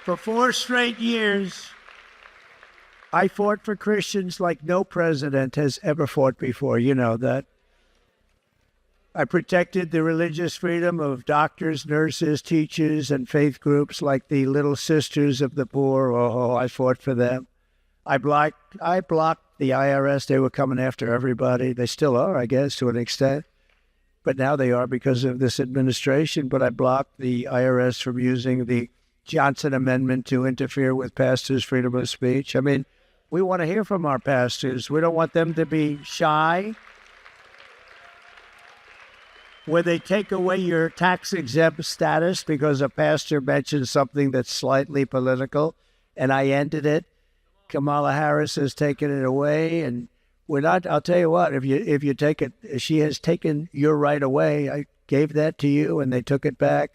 For 4 straight years, I fought for Christians like no president has ever fought before. You know that. I protected the religious freedom of doctors, nurses, teachers, and faith groups like the Little Sisters of the Poor. Oh, I fought for them. I blocked the IRS. They were coming after everybody. They still are, I guess, to an extent. But now they are because of this administration. But I blocked the IRS from using the Johnson Amendment to interfere with pastors' freedom of speech. I mean, we want to hear from our pastors. We don't want them to be shy. Where they take away your tax-exempt status because a pastor mentioned something that's slightly political, and I ended it. Kamala Harris has taken it away, and we're not. I'll tell you what. If you take it, she has taken your right away. I gave that to you, and they took it back,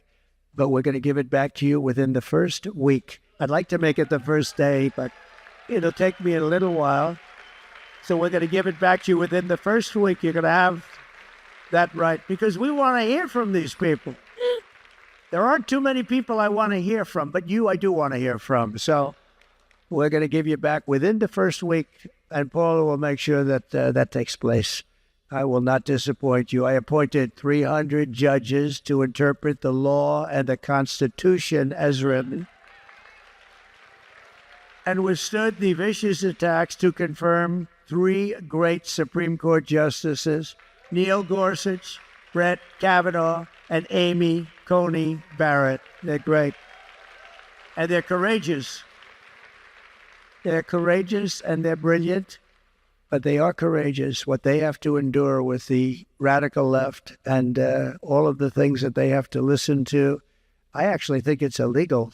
but we're going to give it back to you within the first week. I'd like to make it the first day, but it'll take me a little while. So we're going to give it back to you within the first week. You're going to have that right, because we want to hear from these people. There aren't too many people I want to hear from, but you I do want to hear from. So we're going to give you back within the first week, and Paula will make sure that that takes place. I will not disappoint you. I appointed 300 judges to interpret the law and the Constitution as written, and withstood the vicious attacks to confirm 3 great Supreme Court justices, Neil Gorsuch, Brett Kavanaugh, and Amy Coney Barrett. They're great. And they're courageous. They're courageous and they're brilliant, but they are courageous. What they have to endure with the radical left and all of the things that they have to listen to, I actually think it's illegal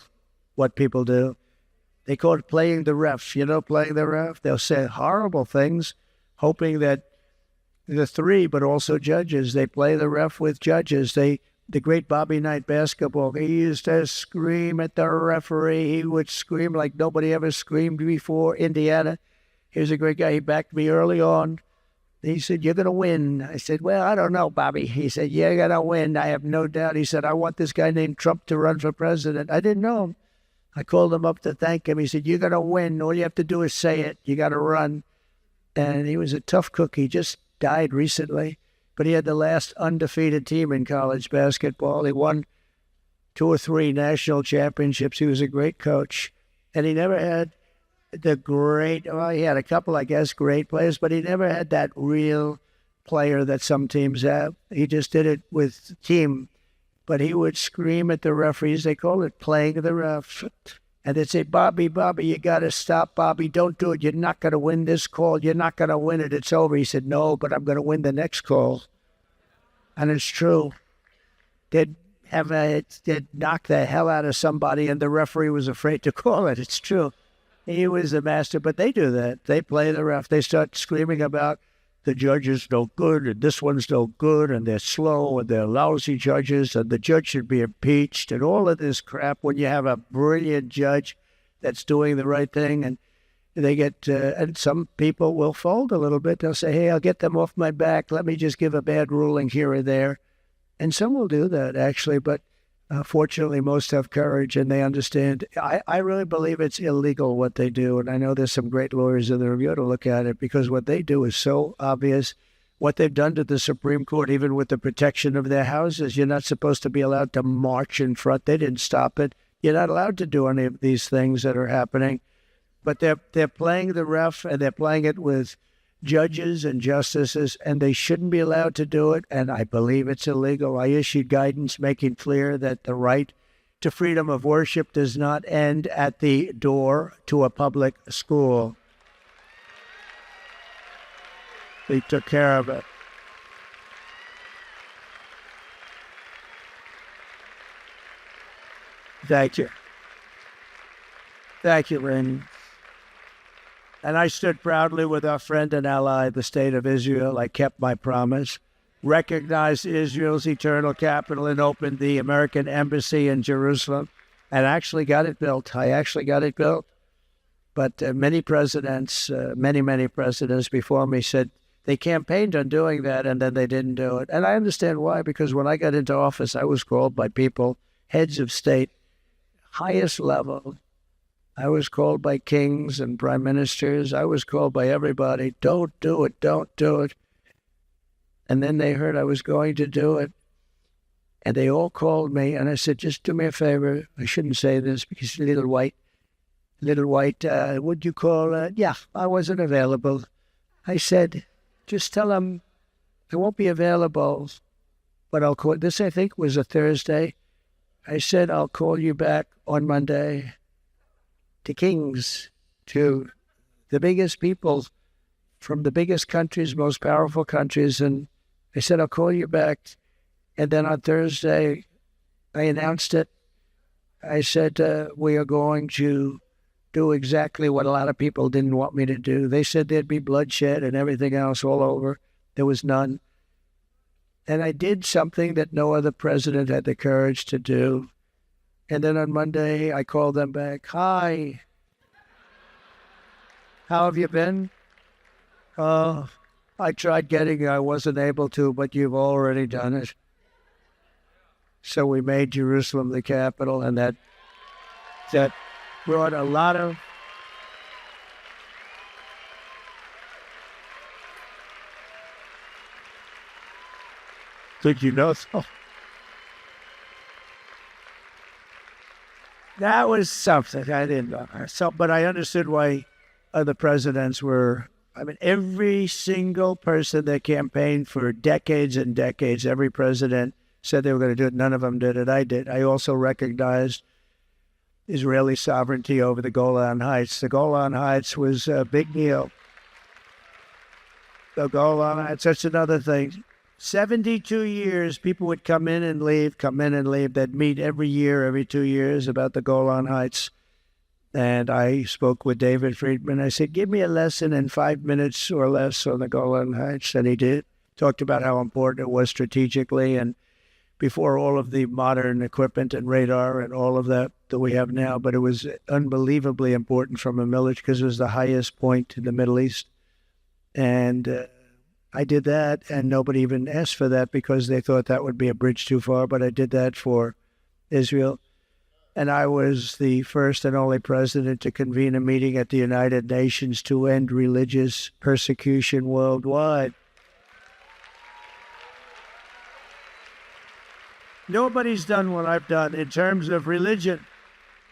what people do. They call it playing the ref. You know, playing the ref? They'll say horrible things, hoping that the 3, but also judges. They play the ref with judges. The great Bobby Knight basketball, he used to scream at the referee. He would scream like nobody ever screamed before. Indiana, here's a great guy. He backed me early on. He said, "You're going to win." I said, "Well, I don't know, Bobby." He said, "You're going to win. I have no doubt." He said, "I want this guy named Trump to run for president." I didn't know him. I called him up to thank him. He said, "You're going to win. All you have to do is say it. You got to run." And he was a tough cookie. Just died recently, but he had the last undefeated team in college basketball. He won 2 or 3 national championships. He was a great coach, and he never had the great, well, he had a couple, I guess, great players, but he never had that real player that some teams have. He just did it with team, but he would scream at the referees. They call it playing the ref. And they'd say, Bobby, you got to stop, Bobby. Don't do it. You're not going to win this call. You're not going to win it. It's over. He said, "No, but I'm going to win the next call." And it's true. They'd knock the hell out of somebody, and the referee was afraid to call it. It's true. He was the master, but they do that. They play the ref. They start screaming about the judge is no good, and this one's no good, and they're slow, and they're lousy judges, and the judge should be impeached, and all of this crap when you have a brilliant judge that's doing the right thing. And they get, and some people will fold a little bit. They'll say, "Hey, I'll get them off my back. Let me just give a bad ruling here or there." And some will do that, actually, but fortunately, most have courage and they understand. I really believe it's illegal what they do, and I know there's some great lawyers in the review to look at it, because what they do is so obvious. What they've done to the Supreme Court, even with the protection of their houses, you're not supposed to be allowed to march in front. They didn't stop it. You're not allowed to do any of these things that are happening. But they're playing the ref, and they're playing it with judges and justices, and they shouldn't be allowed to do it, and I believe it's illegal. I issued guidance making clear that the right to freedom of worship does not end at the door to a public school. They took care of it. Thank you. Thank you, Lynn. And I stood proudly with our friend and ally, the State of Israel. I kept my promise, recognized Israel's eternal capital, and opened the American embassy in Jerusalem, and actually got it built. I actually got it built. But many presidents, many presidents before me said they campaigned on doing that, and then they didn't do it. And I understand why, because when I got into office, I was called by people, heads of state, highest level. I was called by kings and prime ministers. I was called by everybody. Don't do it. Don't do it. And then they heard I was going to do it. And they all called me. And I said, "Just do me a favor." I shouldn't say this because little white, would you call? Yeah, I wasn't available. I said, "Just tell them I won't be available, but I'll call." This, I think, was a Thursday. I said, I'll call you back on Monday to kings, to the biggest people from the biggest countries, most powerful countries. And I said, I'll call you back. And then on Thursday, I announced it. I said, we are going to do exactly what a lot of people didn't want me to do. They said there'd be bloodshed and everything else all over. There was none. And I did something that no other president had the courage to do. And then on Monday, I called them back. Hi. How have you been? I tried getting you. I wasn't able to, but you've already done it. So we made Jerusalem the capital, and that brought a lot of
Think you know so?
that was something I didn't know. So, but I understood why other presidents were. I mean, every single person that campaigned for decades and decades, every president said they were going to do it. None of them did it. I did. I also recognized Israeli sovereignty over the Golan Heights. The Golan Heights was a big deal. The Golan Heights, that's another thing. 72 years, people would come in and leave. They'd meet every year, every 2 years about the Golan Heights. And I spoke with David Friedman. I said, give me a lesson in 5 minutes or less on the Golan Heights. And he did. Talked about how important it was strategically. And before all of the modern equipment and radar and all of that we have now, but it was unbelievably important from a military because it was the highest point in the Middle East. And I did that, and nobody even asked for that because they thought that would be a bridge too far, but I did that for Israel. And I was the first and only president to convene a meeting at the United Nations to end religious persecution worldwide. Nobody's done what I've done in terms of religion,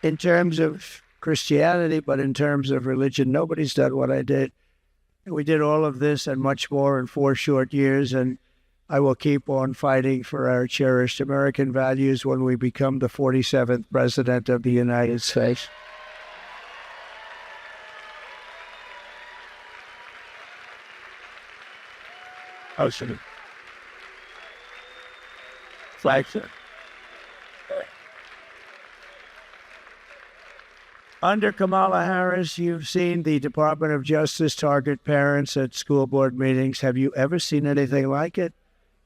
in terms of Christianity, but in terms of religion, nobody's done what I did. We did all of this and much more in 4 short years, and I will keep on fighting for our cherished American values when we become the 47th president of the United States.
Oh, shit. Flagship.
Under Kamala Harris, you've seen the Department of Justice target parents at school board meetings. Have you ever seen anything like it?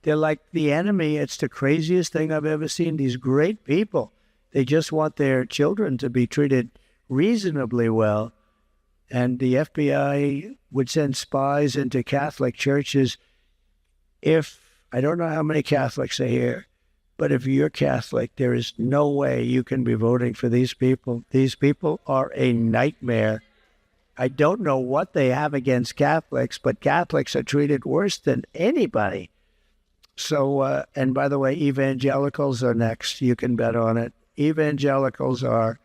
They're like the enemy. It's the craziest thing I've ever seen. These great people, they just want their children to be treated reasonably well. And the FBI would send spies into Catholic churches. I don't know how many Catholics are here, but if you're Catholic, there is no way you can be voting for these people. These people are a nightmare. I don't know what they have against Catholics, but Catholics are treated worse than anybody. So, and by the way, evangelicals are next. You can bet on it. Evangelicals are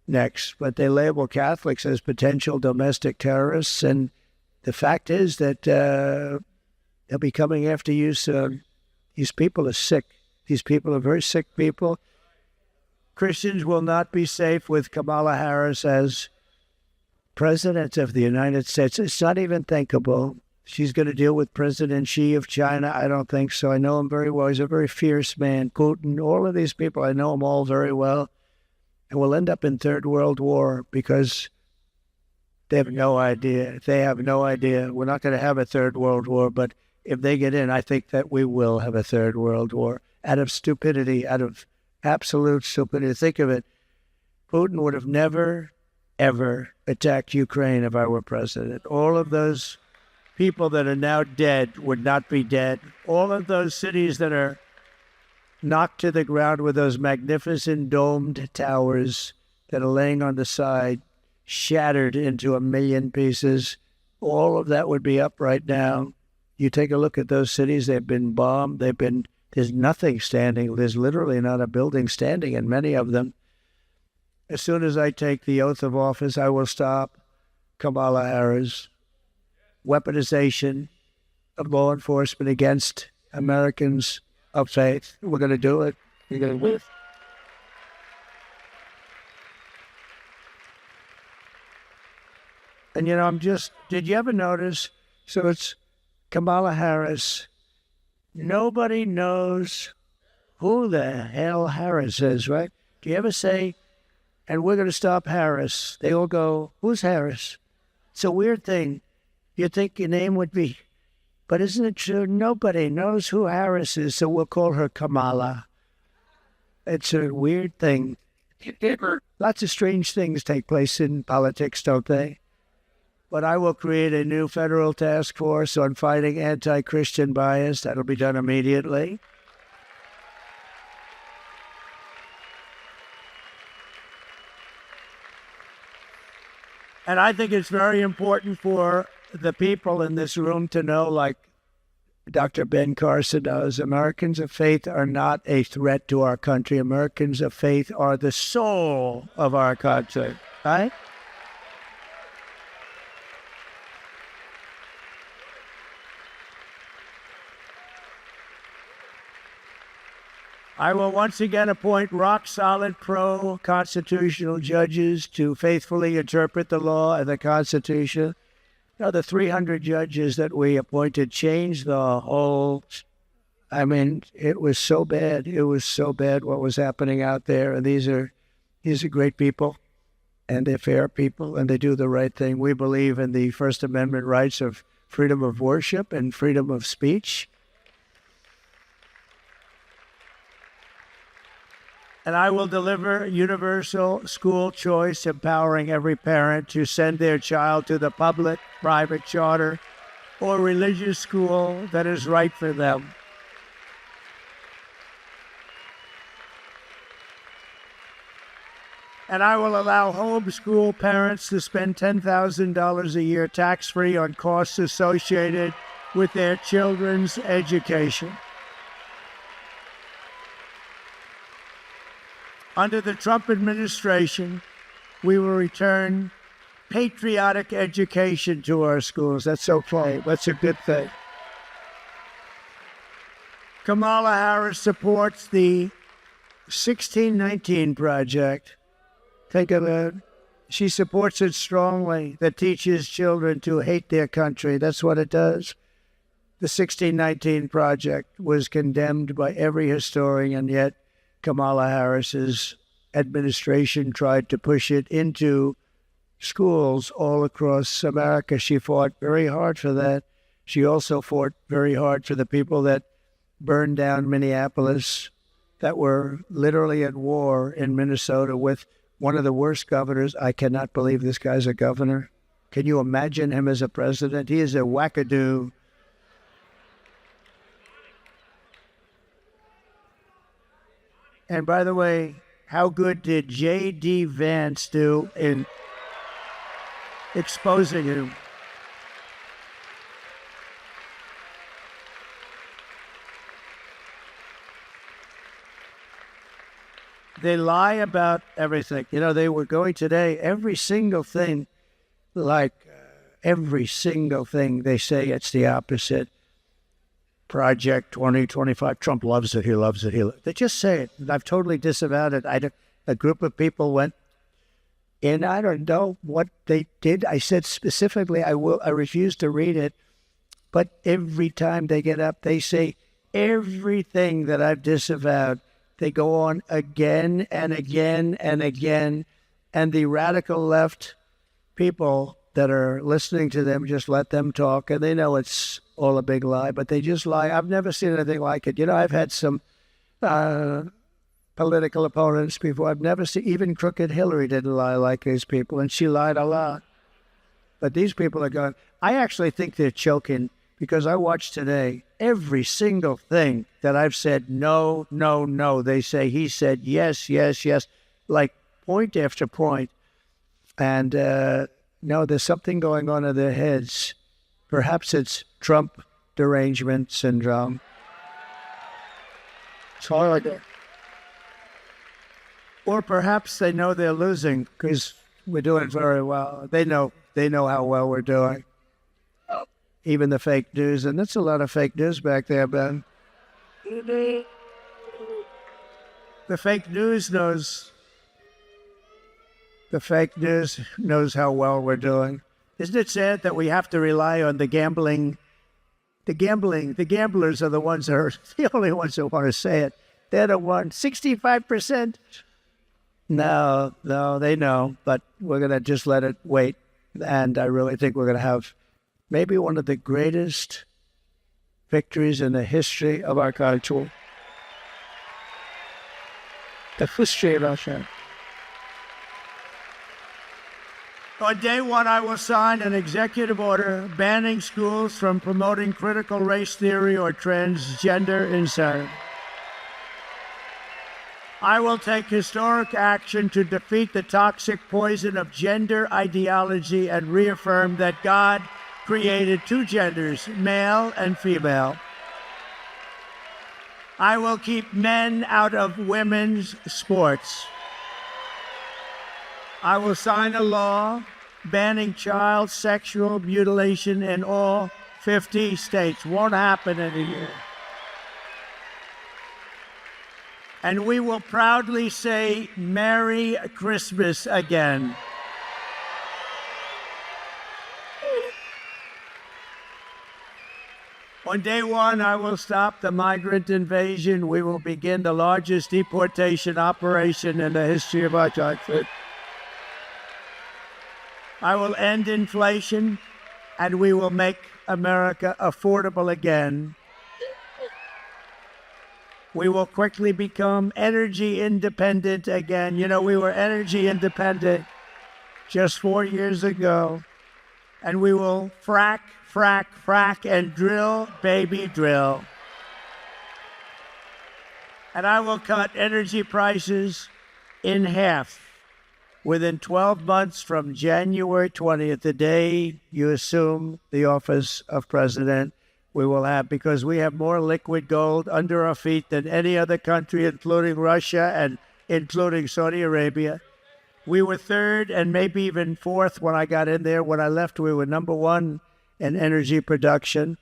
next, but they label Catholics as potential domestic terrorists. And the fact is that they'll be coming after you soon. These people are sick. These people are very sick people. Christians will not be safe with Kamala Harris as President of the United States. It's not even thinkable. She's going to deal with President Xi of China. I don't think so. I know him very well. He's a very fierce man. Putin, all of these people, I know them all very well. And we'll end up in Third World War because they have no idea. They have no idea. We're not going to have a Third World War, but if they get in, I think that we will have a Third World War. Out of stupidity, out of absolute stupidity. Think of it. Putin would have never, ever attacked Ukraine if I were president. All of those people that are now dead would not be dead. All of those cities that are knocked to the ground with those magnificent domed towers that are laying on the side, shattered into a million pieces, all of that would be up right now. You take a look at those cities, they've been bombed, there's nothing standing. There's literally not a building standing in many of them. As soon as I take the oath of office, I will stop Kamala Harris weaponization of law enforcement against Americans of faith. We're going to do it. We're going to win. And, you know, did you ever notice? So it's Kamala Harris. Nobody knows who the hell Harris is, right? Do you ever say, and we're going to stop Harris? They all go, who's Harris? It's a weird thing. You'd think your name would be, but isn't it true? Nobody knows who Harris is, so we'll call her Kamala. It's a weird thing. Lots of strange things take place in politics, don't they? But I will create a new federal task force on fighting anti-Christian bias. That'll be done immediately. And I think it's very important for the people in this room to know, like Dr. Ben Carson knows, Americans of faith are not a threat to our country. Americans of faith are the soul of our country, right? I will once again appoint rock-solid pro-constitutional judges to faithfully interpret the law and the Constitution. You know, the 300 judges that we appointed changed the whole... I mean, it was so bad. It was so bad what was happening out there. And these are great people, and they're fair people, and they do the right thing. We believe in the First Amendment rights of freedom of worship and freedom of speech. And I will deliver universal school choice, empowering every parent to send their child to the public, private, charter, or religious school that is right for them. And I will allow homeschool parents to spend $10,000 a year tax-free on costs associated with their children's education. Under the Trump administration, we will return patriotic education to our schools. That's okay. That's a good thing. Kamala Harris supports the 1619 Project. Think of it. She supports it strongly, that teaches children to hate their country. That's what it does. The 1619 Project was condemned by every historian, and yet Kamala Harris's administration tried to push it into schools all across America. She fought very hard for that. She also fought very hard for the people that burned down Minneapolis, that were literally at war in Minnesota with one of the worst governors. I cannot believe this guy's a governor. Can you imagine him as a president? He is a wackadoo. And by the way, how good did J.D. Vance do in exposing him? They lie about everything. You know, they were going today, every single thing, every single thing, they say it's the opposite. Project 2025, Trump loves it, he loves it, They just say it. And I've totally disavowed it. A group of people went in, I don't know what they did. I said specifically, I refuse to read it. But every time they get up, they say everything that I've disavowed. They go on again and again and again. And the radical left people that are listening to them just let them talk. And they know it's all a big lie, but they just lie. I've never seen anything like it. You know, I've had some political opponents before. I've never seen, even crooked Hillary didn't lie like these people, and she lied a lot. But these people are going, I actually think they're choking, because I watched today every single thing that I've said, no, no, no. They say, he said, yes, yes, yes, like point after point. And no, there's something going on in their heads. Perhaps it's Trump derangement syndrome. It's hard. Or perhaps they know they're losing because we're doing very well. They know how well we're doing. Even the fake news, and that's a lot of fake news back there, Ben. The fake news knows. The fake news knows how well we're doing. Isn't it sad that we have to rely on the gambling? The gamblers are the ones that are the only ones that want to say it. They're the ones, 65%. No, they know, but we're going to just let it wait. And I really think we're going to have maybe one of the greatest victories in the history of our country. The history of our country. On day one, I will sign an executive order banning schools from promoting critical race theory or transgender insanity. I will take historic action to defeat the toxic poison of gender ideology and reaffirm that God created two genders, male and female. I will keep men out of women's sports. I will sign a law banning child sexual mutilation in all 50 states. Won't happen in a year. And we will proudly say Merry Christmas again. On day one, I will stop the migrant invasion. We will begin the largest deportation operation in the history of our country. I will end inflation, and we will make America affordable again. We will quickly become energy independent again. You know, we were energy independent just 4 years ago. And we will frack, and drill, baby, drill. And I will cut energy prices in half within 12 months from January 20th, the day you assume the office of president. We will have, because we have more liquid gold under our feet than any other country, including Russia and including Saudi Arabia. We were third and maybe even fourth when I got in there. When I left, we were number one in energy production.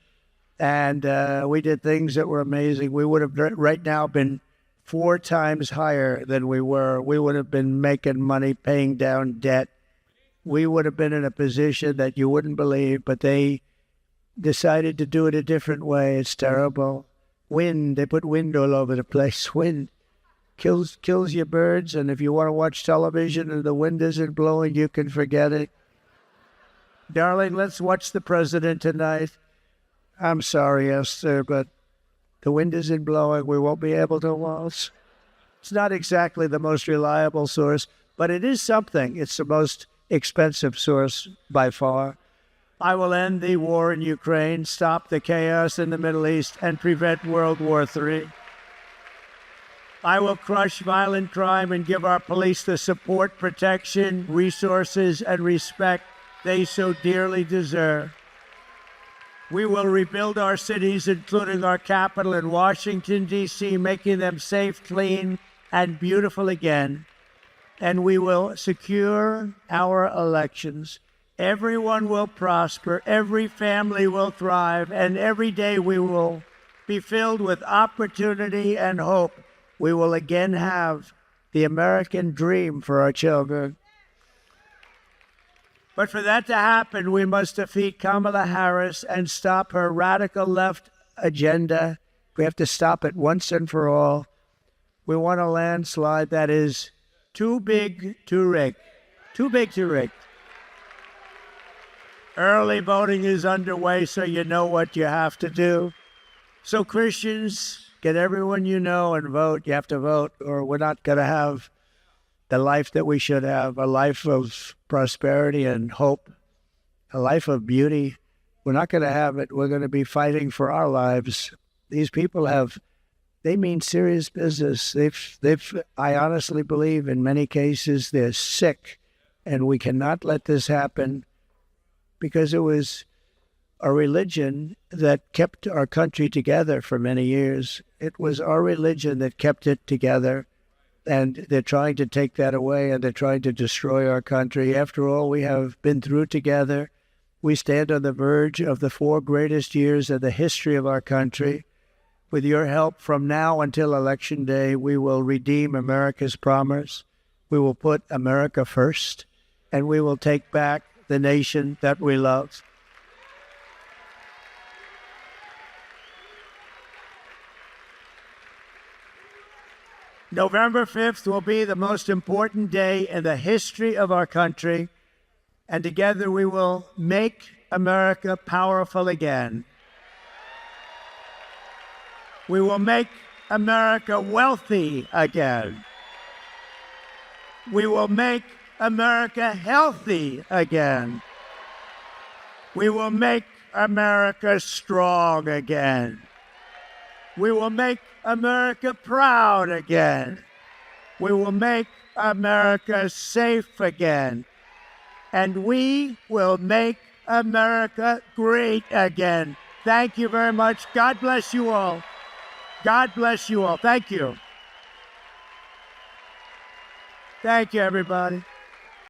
And we did things that were amazing. We would have right now been 4 times higher than we were. We would have been making money, paying down debt. We would have been in a position that you wouldn't believe, but they decided to do it a different way. It's terrible. Wind, they put wind all over the place. Wind kills your birds, and if you want to watch television and the wind isn't blowing, you can forget it. Darling, let's watch the president tonight. I'm sorry, Esther, but the wind isn't blowing. We won't be able to watch. It's not exactly the most reliable source, but it is something. It's the most expensive source by far. I will end the war in Ukraine, stop the chaos in the Middle East, and prevent World War III. I will crush violent crime and give our police the support, protection, resources, and respect they so dearly deserve. We will rebuild our cities, including our capital in Washington, D.C., making them safe, clean, and beautiful again. And we will secure our elections. Everyone will prosper, every family will thrive, and every day we will be filled with opportunity and hope. We will again have the American dream for our children. But for that to happen, we must defeat Kamala Harris and stop her radical left agenda. We have to stop it once and for all. We want a landslide that is too big to rig. Too big to rig. Early voting is underway, so you know what you have to do. So Christians, get everyone you know and vote. You have to vote, or we're not going to have the life that we should have, a life of prosperity and hope, a life of beauty. We're not going to have it. We're going to be fighting for our lives. These people they mean serious business. I honestly believe in many cases they're sick, and we cannot let this happen, because it was a religion that kept our country together for many years. It was our religion that kept it together. And they're trying to take that away, and they're trying to destroy our country. After all we have been through together, we stand on the verge of the 4 greatest years of the history of our country. With your help, from now until Election Day, we will redeem America's promise. We will put America first, and we will take back the nation that we love. November 5th will be the most important day in the history of our country, and together we will make America powerful again. We will make America wealthy again. We will make America healthy again. We will make America strong again. We will make America proud again. We will make America safe again. And we will make America great again. Thank you very much. God bless you all. God bless you all. Thank you. Thank you, everybody.